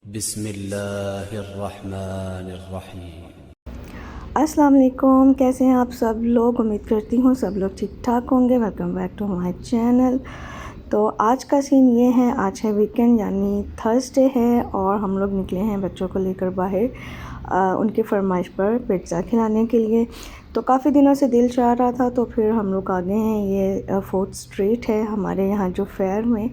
बिस्मिल्लाहिर्रहमानिर्रहीम। अस्सलाम वालेकुम, कैसे हैं आप सब लोग। उम्मीद करती हूँ सब लोग ठीक ठाक होंगे। Welcome back to my channel. तो आज का सीन ये है, आज है वीकेंड यानी थर्सडे है और हम लोग निकले हैं बच्चों को लेकर बाहर उनकी फरमाइश पर पिज़्ज़ा खिलाने के लिए। तो काफ़ी दिनों से दिल चाह रहा था, तो फिर हम लोग आ गए हैं। ये फोर्थ स्ट्रीट है हमारे यहाँ जो फेयर में,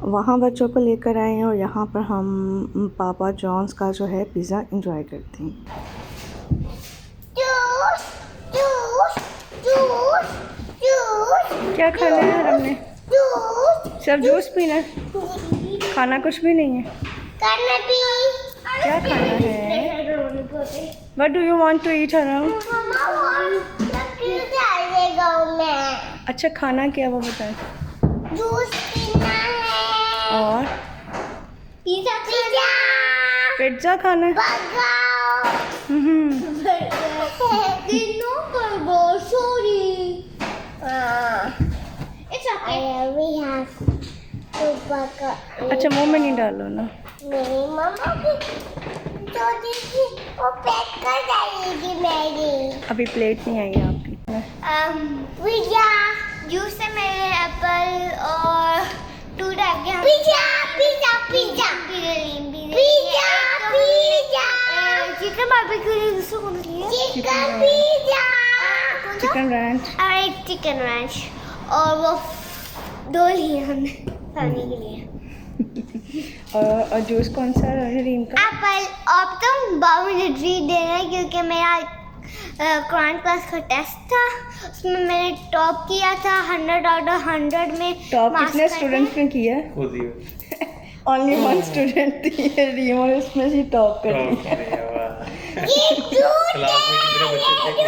वहाँ बच्चों को लेकर आए हैं और यहाँ पर हम पापा जॉन्स का जो है पिज़्ज़ा एंजॉय करते हैं। क्या खाना है हमने? सब जूस पीना, खाना कुछ भी नहीं है। क्या खाना है? What do you want to eat around? अच्छा, खाना क्या वो बताएं। जूस पीना है और पिज़्ज़ा खाना है। अच्छा, मुंह में नहीं डालो ना। मेरी मम्मा की छोटी सी वो पैक कर जाएगी मेरी। अभी प्लेट नहीं आई आपकी। पिज़्ज़ा जूस है मेरे, एप्पल और 2 टाइप के pizza pizza pizza pizza pizza chicken barbecue है, दूसरा कौन सा है? चिकन पिज़्ज़ा, चिकन रैंच और एक चिकन रैंच, और वो 2 लिए हमने खाने के लिए। और जूस कौन सा है रीम का? एप्पल। अब तुम 12 मुझे ट्रीट देना है क्योंकि मेरा कुरान क्लास का टेस्ट था, उसमें मैंने टॉप किया था 100 आउट ऑफ 100 में। टॉप कितने स्टूडेंट्स ने किया? खुद ही ओनली 1 स्टूडेंट थी रीम, और उसमें से टॉप कर दिया। क्लास में कितने बच्चे थे?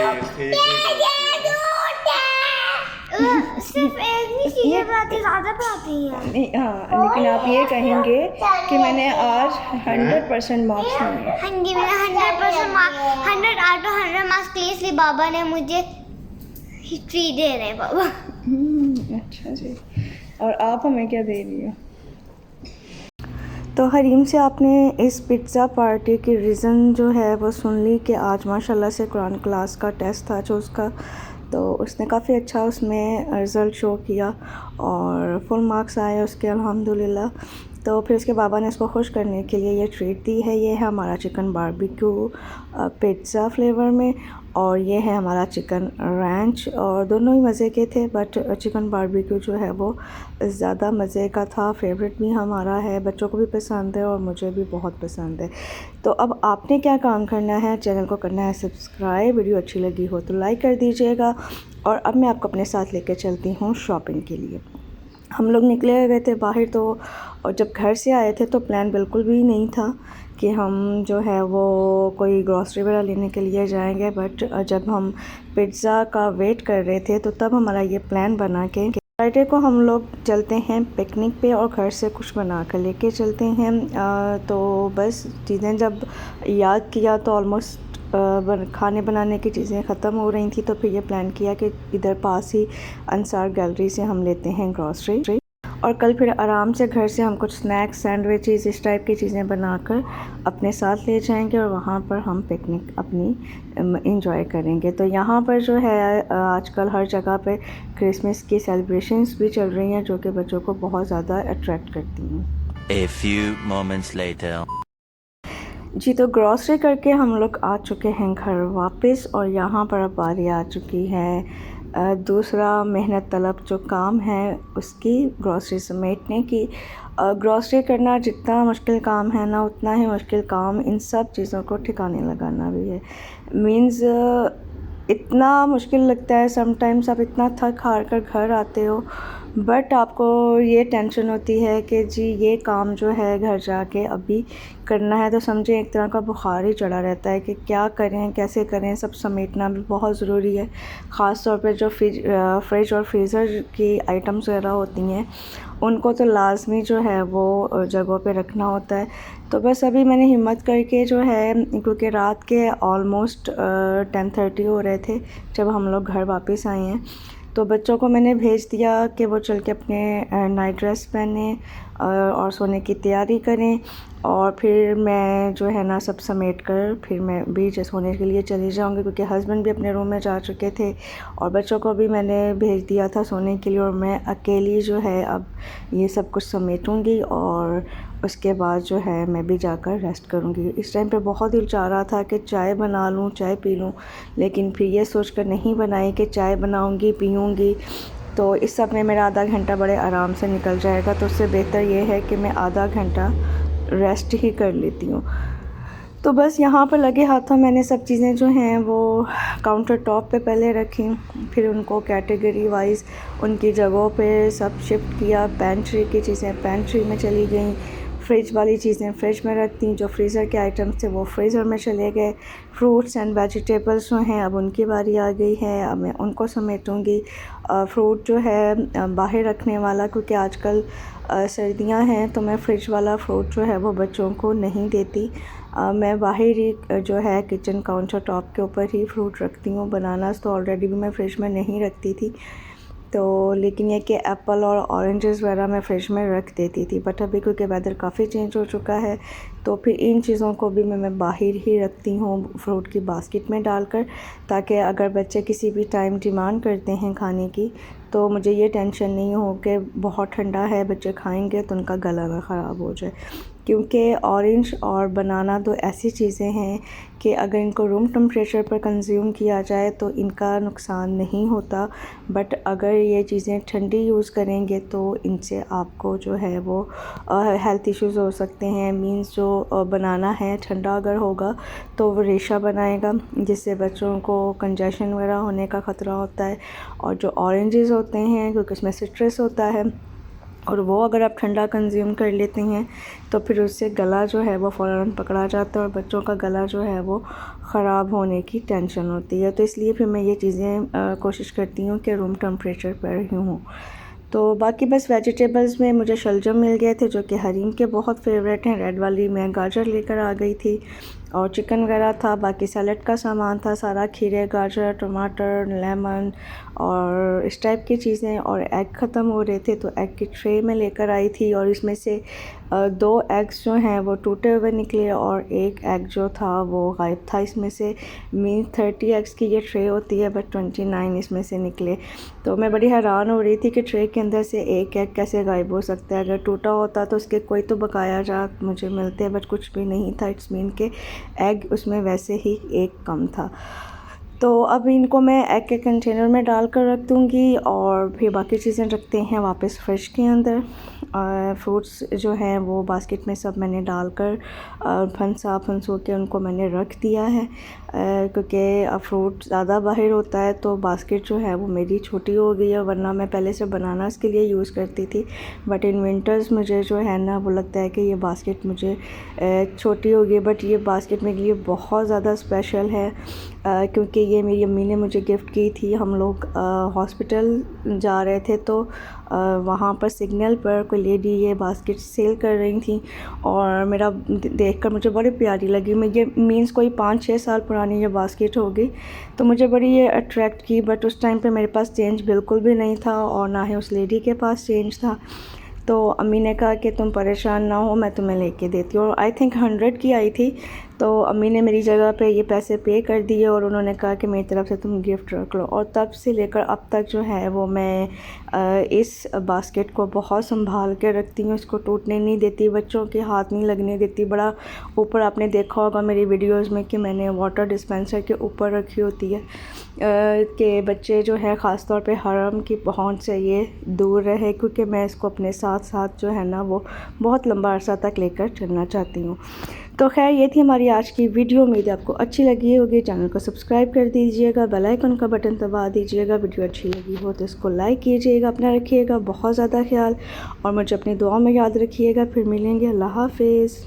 सिर्फ एक नहीं चीजें पढ़ाती, ज़्यादा पढ़ाती हैं। नहीं, हाँ, लेकिन आप ये कहेंगे कि मैंने आज 100% मार्क्स लिए। हाँ जी, मैंने 100% मार्क्स 100 आउट ऑफ 100 मार्क्स लिए, इसलिए बाबा ने मुझे ट्री दे रहे हैं बाबा। अच्छा जी। और आप हमें क्या दे रही हो? तो हरीम से आपने इस पिज़्ज़ा पार्टी की रीज़न जो है वो सुन ली कि आज माशाल्लाह से कुरान क्लास का टेस्ट था जो उसका, तो उसने काफ़ी अच्छा उसमें रिज़ल्ट शो किया और फुल मार्क्स आए उसके अल्हम्दुलिल्लाह। तो फिर उसके बाबा ने उसको खुश करने के लिए ये ट्रीट दी है। ये है हमारा चिकन बारबेक्यू पिज़्ज़ा फ्लेवर में, और ये है हमारा चिकन रैंच, और दोनों ही मज़े के थे, बट चिकन बारबेक्यू जो है वो ज़्यादा मज़े का था। फेवरेट भी हमारा है, बच्चों को भी पसंद है और मुझे भी बहुत पसंद है। तो अब आपने क्या काम करना है, चैनल को करना है सब्सक्राइब, वीडियो अच्छी लगी हो तो लाइक कर दीजिएगा। और अब मैं आपको अपने साथ लेकर चलती हूँ शॉपिंग के लिए। हम लोग निकले हुए थे बाहर, तो और जब घर से आए थे तो प्लान बिल्कुल भी नहीं था कि हम जो है वो कोई ग्रॉसरी वगैरह लेने के लिए जाएंगे, बट जब हम पिज़्ज़ा का वेट कर रहे थे तो तब हमारा ये प्लान बना कि फ्राइडे को हम लोग चलते हैं पिकनिक पे और घर से कुछ बना कर लेके चलते हैं। तो बस चीज़ें जब याद किया तो ऑलमोस्ट खाने बनाने की चीज़ें ख़त्म हो रही थी, तो फिर ये प्लान किया कि इधर पास ही अंसार गैलरी से हम लेते हैं ग्रॉसरी, और कल फिर आराम से घर से हम कुछ स्नैक्स, सैंडविचेस, इस टाइप की चीज़ें बनाकर अपने साथ ले जाएंगे और वहाँ पर हम पिकनिक अपनी इंजॉय करेंगे। तो यहाँ पर जो है आजकल हर जगह पे क्रिसमस की सेलिब्रेशंस भी चल रही हैं जो कि बच्चों को बहुत ज़्यादा अट्रैक्ट करती हैं। A few moments later. जी, तो ग्रॉसरी करके हम लोग आ चुके हैं घर वापस, और यहाँ पर अब बारी आ चुकी है दूसरा मेहनत तलब जो काम है उसकी, ग्रॉसरी समेटने की। ग्रॉसरी करना जितना मुश्किल काम है ना, उतना ही मुश्किल काम इन सब चीज़ों को ठिकाने लगाना भी है। मीन्स इतना मुश्किल लगता है समटाइम्स, आप इतना थक हार कर घर आते हो, बट आपको ये टेंशन होती है कि जी ये काम जो है घर जाके अभी करना है, तो समझे एक तरह का बुखार ही चढ़ा रहता है कि क्या करें, कैसे करें। सब समेटना भी बहुत ज़रूरी है, ख़ास तौर पे जो फ्रिज और फ्रीज़र की आइटम्स वगैरह होती हैं उनको तो लाजमी जो है वो जगहों पे रखना होता है। तो बस अभी मैंने हिम्मत करके जो है, क्योंकि रात के ऑलमोस्ट 10:30 हो रहे थे जब हम लोग घर वापस आए हैं, तो बच्चों को मैंने भेज दिया कि वो चल के अपने नाइट ड्रेस पहने और सोने की तैयारी करें। और फिर मैं जो है ना सब समेट कर फिर मैं भी सोने के लिए चली जाऊंगी, क्योंकि हस्बैंड भी अपने रूम में जा चुके थे और बच्चों को भी मैंने भेज दिया था सोने के लिए, और मैं अकेली जो है अब ये सब कुछ समेटूंगी और उसके बाद जो है मैं भी जाकर रेस्ट करूंगी। इस टाइम पे बहुत दिल चाह रहा था कि चाय बना लूँ, चाय पी लूँ, लेकिन फिर ये सोचकर नहीं बनाई कि चाय बनाऊंगी पीऊँगी तो इस सब में मेरा आधा घंटा बड़े आराम से निकल जाएगा। तो उससे बेहतर ये है कि मैं आधा घंटा रेस्ट ही कर लेती हूँ। तो बस यहाँ पर लगे हाथों मैंने सब चीज़ें जो हैं वो काउंटर टॉप पे पहले रखी, फिर उनको कैटेगरी वाइज उनकी जगहों पे सब शिफ्ट किया। पेंट्री की चीज़ें पेंट्री में चली गई, फ्रिज वाली चीज़ें फ्रिज में रख दी, जो फ्रीज़र के आइटम्स थे वो फ्रीज़र में चले गए। फ्रूट्स एंड वेजिटेबल्स जो हैं अब उनकी बारी आ गई है, अब मैं उनको समेटूँगी। फ्रूट जो है बाहर रखने वाला, क्योंकि आजकल सर्दियां हैं तो मैं फ्रिज वाला फ्रूट जो है वो बच्चों को नहीं देती। मैं बाहर ही जो है किचन काउंटर टॉप के ऊपर ही फ्रूट रखती हूँ। बनानास तो ऑलरेडी भी मैं फ्रिज में नहीं रखती थी, तो लेकिन ये कि एप्पल और ऑरेंजेस वगैरह मैं फ्रिज में रख देती थी, बट अभी क्योंकि वेदर काफ़ी चेंज हो चुका है तो फिर इन चीज़ों को भी मैं बाहर ही रखती हूँ फ्रूट की बास्केट में डालकर, ताकि अगर बच्चे किसी भी टाइम डिमांड करते हैं खाने की तो मुझे ये टेंशन नहीं हो कि बहुत ठंडा है बच्चे खाएंगे तो उनका गला ना ख़राब हो जाए। क्योंकि ऑरेंज और बनाना तो ऐसी चीज़ें हैं कि अगर इनको रूम टेम्परेचर पर कंज्यूम किया जाए तो इनका नुकसान नहीं होता, बट अगर ये चीज़ें ठंडी यूज़ करेंगे तो इनसे आपको जो है वो हेल्थ इश्यूज़ हो सकते हैं। मींस जो बनाना है ठंडा अगर होगा तो वो रेशा बनाएगा, जिससे बच्चों को कंजेशन वगैरह होने का ख़तरा होता है। और जो ऑरेंजेस होते हैं क्योंकि उसमें सिट्रस होता है, और वो अगर आप ठंडा कंज्यूम कर लेते हैं तो फिर उससे गला जो है वो फ़ौरन पकड़ा जाता है और बच्चों का गला जो है वो ख़राब होने की टेंशन होती है। तो इसलिए फिर मैं ये चीज़ें कोशिश करती हूँ कि रूम टेम्परेचर पर ही हूँ। तो बाकी बस वेजिटेबल्स में मुझे शलजम मिल गए थे जो कि हरीम के बहुत फेवरेट हैं। रेड वाली मैं गाजर लेकर आ गई थी और चिकन वगैरह था। बाकी सैलड का सामान था सारा, खीरे, गाजर, टमाटर, लेमन और इस टाइप की चीज़ें। और एग ख़त्म हो रहे थे तो एग की ट्रे में लेकर आई थी, और इसमें से 2 एग्स जो हैं वो टूटे हुए निकले और एक एग जो था वो गायब था इसमें से। मीन 30 एग्स की ये ट्रे होती है बट 29 इसमें से निकले। तो मैं बड़ी हैरान हो रही थी कि ट्रे के अंदर से एक एग कैसे गायब हो सकता है। अगर टूटा होता तो उसके कोई तो बकाया जात मुझे मिलते, बट कुछ भी नहीं था। इट्स मीन के एग उसमें वैसे ही एक कम था। तो अब इनको मैं एग के कंटेनर में डाल कर रख दूँगी और फिर बाकी चीज़ें रखते हैं वापस फ्रिज के अंदर। फ्रूट्स जो हैं वो बास्केट में सब मैंने डालकर फंसो के उनको मैंने रख दिया है, क्योंकि फ्रूट ज़्यादा बाहर होता है तो बास्केट जो है वो मेरी छोटी हो गई है। वरना मैं पहले से बनानास के लिए यूज़ करती थी, बट इन विंटर्स मुझे जो है ना वो लगता है कि ये बास्केट मुझे छोटी हो गई। बट ये बास्केट मेरे लिए बहुत ज़्यादा स्पेशल है, क्योंकि ये मेरी अम्मी ने मुझे गिफ्ट की थी। हम लोग हॉस्पिटल जा रहे थे तो वहाँ पर सिग्नल पर कोई लेडी ये बास्केट सेल कर रही थी और मेरा देखकर मुझे बड़ी प्यारी लगी। मुझे मींस कोई 5-6 साल पुरानी ये बास्केट होगी तो मुझे बड़ी ये अट्रैक्ट की। बट उस टाइम पे मेरे पास चेंज बिल्कुल भी नहीं था और ना ही उस लेडी के पास चेंज था। तो अम्मी ने कहा कि तुम परेशान ना हो, मैं तुम्हें लेके देती हूँ। और आई थिंक 100 की आई थी, तो अम्मी ने मेरी जगह पे ये पैसे पे कर दिए और उन्होंने कहा कि मेरी तरफ़ से तुम गिफ्ट रख लो। और तब से लेकर अब तक जो है वो मैं इस बास्केट को बहुत संभाल के रखती हूँ। इसको टूटने नहीं देती, बच्चों के हाथ नहीं लगने देती। बड़ा ऊपर आपने देखा होगा मेरी वीडियोज़ में कि मैंने वाटर डिस्पेंसर के ऊपर रखी होती है कि बच्चे जो है ख़ास तौर पे हरम की पहुंच से ये दूर रहे, क्योंकि मैं इसको अपने साथ साथ जो है ना वो बहुत लंबा अरसा तक लेकर चलना चाहती हूँ। तो खैर ये थी हमारी आज की वीडियो। उम्मीद आपको अच्छी लगी होगी। चैनल को सब्सक्राइब कर दीजिएगा, बेल आइकन का बटन दबा दीजिएगा। वीडियो अच्छी लगी हो तो इसको लाइक कीजिएगा। अपना रखिएगा बहुत ज़्यादा ख्याल और मुझे अपनी दुआ में याद रखिएगा। फिर मिलेंगे। अल्लाह हाफिज़।